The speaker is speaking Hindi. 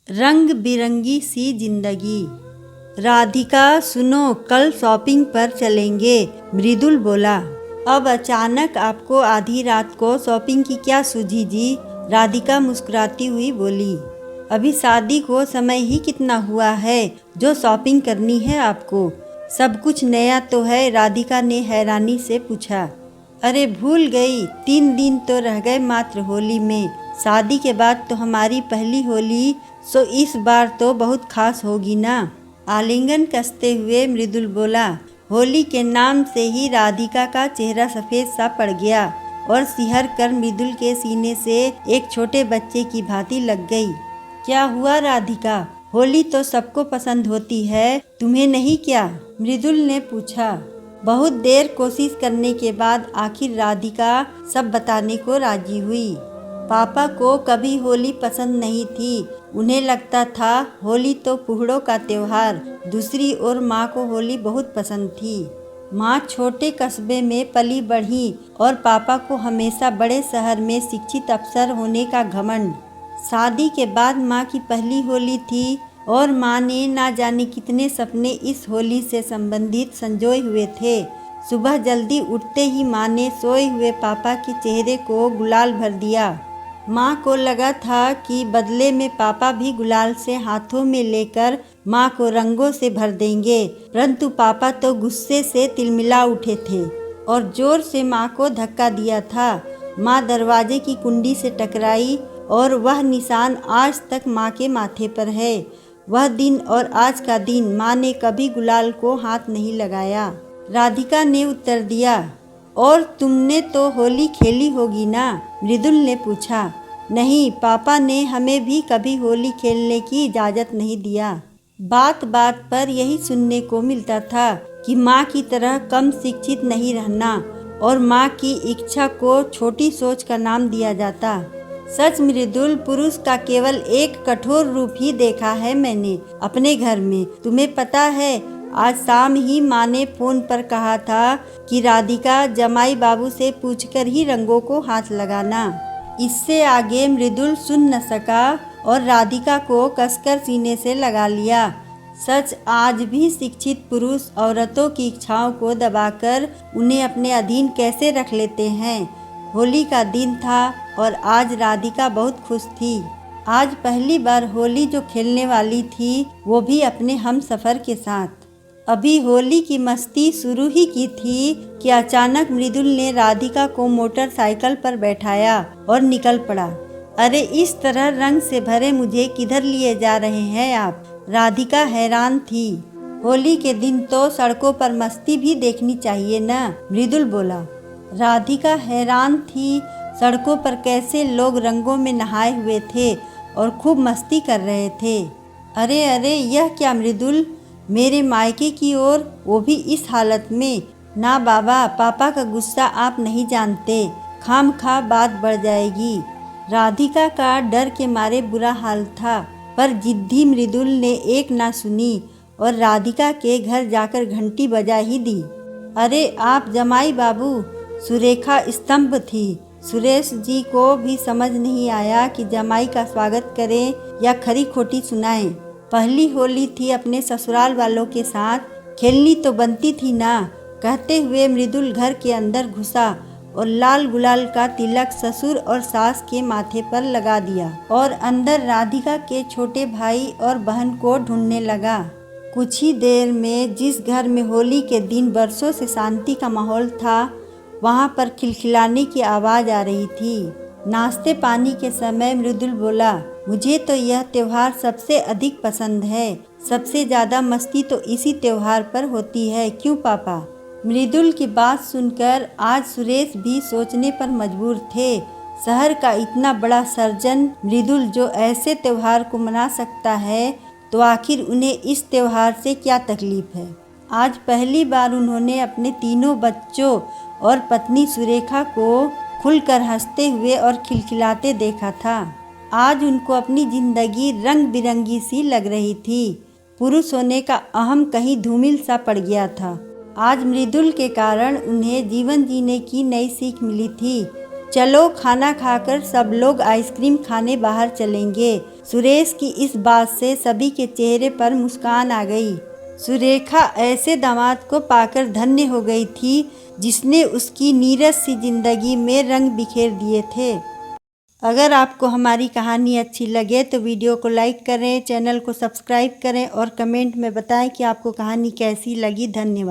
रंग बिरंगी सी जिंदगी। राधिका सुनो, कल शॉपिंग पर चलेंगे, मृदुल बोला। अब अचानक आपको आधी रात को शॉपिंग की क्या सूझी जी? राधिका मुस्कुराती हुई बोली। अभी शादी को समय ही कितना हुआ है जो शॉपिंग करनी है आपको? सब कुछ नया तो है, राधिका ने हैरानी से पूछा। अरे भूल गई, 3 दिन तो रह गए मात्र होली में। शादी के बाद तो हमारी पहली होली, सो इस बार तो बहुत खास होगी ना। आलिंगन कसते हुए मृदुल बोला। होली के नाम से ही राधिका का चेहरा सफ़ेद सा पड़ गया और सिहर कर मृदुल के सीने से एक छोटे बच्चे की भांति लग गई। क्या हुआ राधिका? होली तो सबको पसंद होती है, तुम्हें नहीं क्या? मृदुल ने पूछा। बहुत देर कोशिश करने के बाद आखिर राधिका सब बताने को राजी हुई। पापा को कभी होली पसंद नहीं थी, उन्हें लगता था होली तो फूहड़ों का त्योहार। दूसरी ओर माँ को होली बहुत पसंद थी। माँ छोटे कस्बे में पली बढ़ी और पापा को हमेशा बड़े शहर में शिक्षित अफसर होने का घमंड। शादी के बाद माँ की पहली होली थी और माँ ने ना जाने कितने सपने इस होली से संबंधित संजोए हुए थे। सुबह जल्दी उठते ही माँ ने सोए हुए पापा के चेहरे को गुलाल भर दिया। माँ को लगा था कि बदले में पापा भी गुलाल से हाथों में लेकर माँ को रंगों से भर देंगे, परंतु पापा तो गुस्से से तिलमिला उठे थे और जोर से माँ को धक्का दिया था। माँ दरवाजे की कुंडी से टकराई और वह निशान आज तक माँ के माथे पर है। वह दिन और आज का दिन माँ ने कभी गुलाल को हाथ नहीं लगाया। राधिका ने उत्तर दिया। और तुमने तो होली खेली होगी ना? मृदुल ने पूछा। नहीं, पापा ने हमें भी कभी होली खेलने की इजाज़त नहीं दिया। बात बात पर यही सुनने को मिलता था कि माँ की तरह कम शिक्षित नहीं रहना और माँ की इच्छा को छोटी सोच का नाम दिया जाता। सच मृदुल, पुरुष का केवल एक कठोर रूप ही देखा है मैंने अपने घर में। तुम्हें पता है, आज शाम ही माँ ने फोन पर कहा था कि राधिका जमाई बाबू से पूछकर ही रंगों को हाथ लगाना। इससे आगे मृदुल सुन न सका और राधिका को कसकर सीने से लगा लिया। सच, आज भी शिक्षित पुरुष औरतों की इच्छाओं को दबाकर उन्हें अपने अधीन कैसे रख लेते हैं। होली का दिन था और आज राधिका बहुत खुश थी। आज पहली बार होली जो खेलने वाली थी वो भी अपने हम सफ़र के साथ। अभी होली की मस्ती शुरू ही की थी कि अचानक मृदुल ने राधिका को मोटरसाइकिल पर बैठाया और निकल पड़ा। अरे इस तरह रंग से भरे मुझे किधर लिए जा रहे हैं आप? राधिका हैरान थी। होली के दिन तो सड़कों पर मस्ती भी देखनी चाहिए ना, मृदुल बोला। राधिका हैरान थी। सड़कों पर कैसे लोग रंगों में नहाए हुए थे और खूब मस्ती कर रहे थे। अरे अरे, यह क्या मृदुल? मेरे मायके की ओर, वो भी इस हालत में? ना बाबा, पापा का गुस्सा आप नहीं जानते, खामखा बात बढ़ जाएगी। राधिका का डर के मारे बुरा हाल था, पर जिद्दी मृदुल ने एक ना सुनी और राधिका के घर जाकर घंटी बजा ही दी। अरे आप जमाई बाबू! सुरेखा स्तंभ थी। सुरेश जी को भी समझ नहीं आया कि जमाई का स्वागत करें या खरी खोटी सुनाएं। पहली होली थी अपने ससुराल वालों के साथ, खेलनी तो बनती थी ना। कहते हुए मृदुल घर के अंदर घुसा और लाल गुलाल का तिलक ससुर और सास के माथे पर लगा दिया और अंदर राधिका के छोटे भाई और बहन को ढूंढने लगा। कुछ ही देर में जिस घर में होली के दिन बरसों से शांति का माहौल था, वहाँ पर खिलखिलाने की आवाज़ आ रही थी। नाश्ते पानी के समय मृदुल बोला। मुझे तो यह त्योहार सबसे अधिक पसंद है। सबसे ज़्यादा मस्ती तो इसी त्योहार पर होती है, क्यों पापा? मृदुल की बात सुनकर आज सुरेश भी सोचने पर मजबूर थे। शहर का इतना बड़ा सर्जन मृदुल जो ऐसे त्योहार को मना सकता है, तो आखिर उन्हें इस त्योहार से क्या तकलीफ है? आज पहली बार उन्होंने अपने तीनों बच्चों और पत्नी सुरेखा को खुलकर हंसते हुए और खिलखिलाते देखा था। आज उनको अपनी जिंदगी रंग बिरंगी सी लग रही थी। पुरुष होने का अहम कहीं धूमिल सा पड़ गया था। आज मृदुल के कारण उन्हें जीवन जीने की नई सीख मिली थी। चलो खाना खाकर सब लोग आइसक्रीम खाने बाहर चलेंगे। सुरेश की इस बात से सभी के चेहरे पर मुस्कान आ गई। सुरेखा ऐसे दामाद को पाकर धन्य हो गई थी जिसने उसकी नीरस सी जिंदगी में रंग बिखेर दिए थे। अगर आपको हमारी कहानी अच्छी लगे तो वीडियो को लाइक करें, चैनल को सब्सक्राइब करें और कमेंट में बताएं कि आपको कहानी कैसी लगी। धन्यवाद।